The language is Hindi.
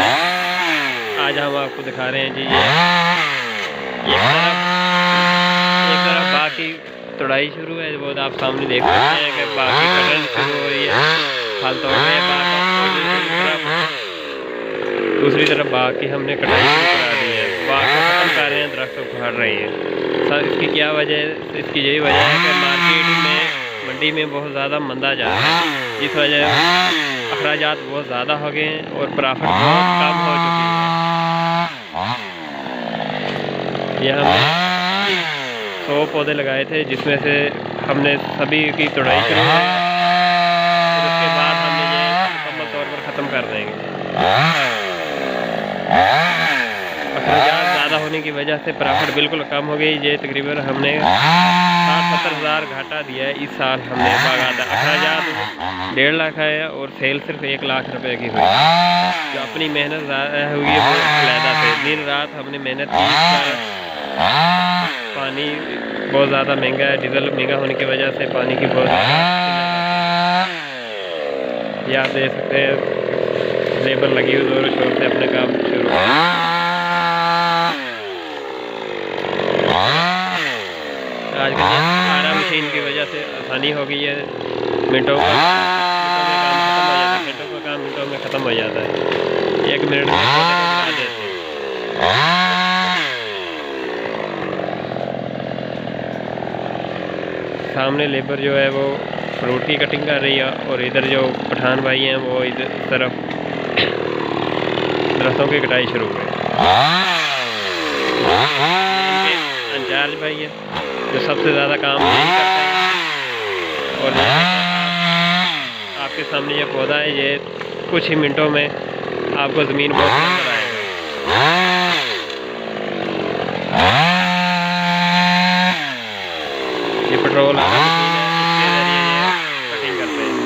आज हम आपको दिखा रहे हैं जी ये एक तरफ बाग की तोड़ाई शुरू है, वो आप सामने देख सकते हैं कि बाग की कटाई शुरू हो रही है, फल तोड़ रहे हैं बाग का। दूसरी तरफ बाग की हमने कटाई शुरू करा दी है, बाग को ख़त्म कर रहे हैं, दरख्त को उखाड़ रहे हैं। सर इसकी क्या वजह है? इसकी यही वजह है कि मार्केट में मंडी में बहुत ज़्यादा मंदा जा रहा है, जिस वजह अखराजात बहुत ज़्यादा हो गए हैं और प्रॉफिट बहुत कम हो चुकी है। ये हमने 100 पौधे लगाए थे, जिसमें से हमने सभी की तोड़ाई शुरू है और उसके बाद हमने ये मुकम्मल तौर पर ख़त्म कर देंगे। अखराजात ज़्यादा होने की वजह से प्रॉफिट बिल्कुल कम हो गई। ये तकरीबन हमने 60-70 हज़ार घाटा दिया है इस साल हमने बागायदा। अखराजात 1.5 लाख है और सेल सिर्फ 1 लाख रुपए की हुई। जो अपनी मेहनत हुई है वो अलहदा से, दिन रात हमने मेहनत की। पानी बहुत ज़्यादा महंगा है, डीजल महंगा होने की वजह से पानी की बहुत ये आप देख सकते हैं, लेबर लगी हुई जोरों शोर से अपने काम शुरू। आजकल आरा मशीन की वजह से आसानी हो गई है, मिनटों का काम मिनटों में ख़त्म हो जाता है। 1 मिनट में बना देते हैं। सामने लेबर जो है वो फ्रूट की कटिंग कर रही है और इधर जो पठान भाई हैं वो इधर तरफ दरख्तों की कटाई शुरू हुई। इंचार्ज भाई है जो सबसे ज़्यादा काम यही करते हैं। और आपके सामने ये पौधा है, ये कुछ ही मिनटों में आपको ज़मीन बहुत नजर आएगा। ये पेट्रोल वाला मशीन है, इसके जरिए ये कटिंग करते हैं।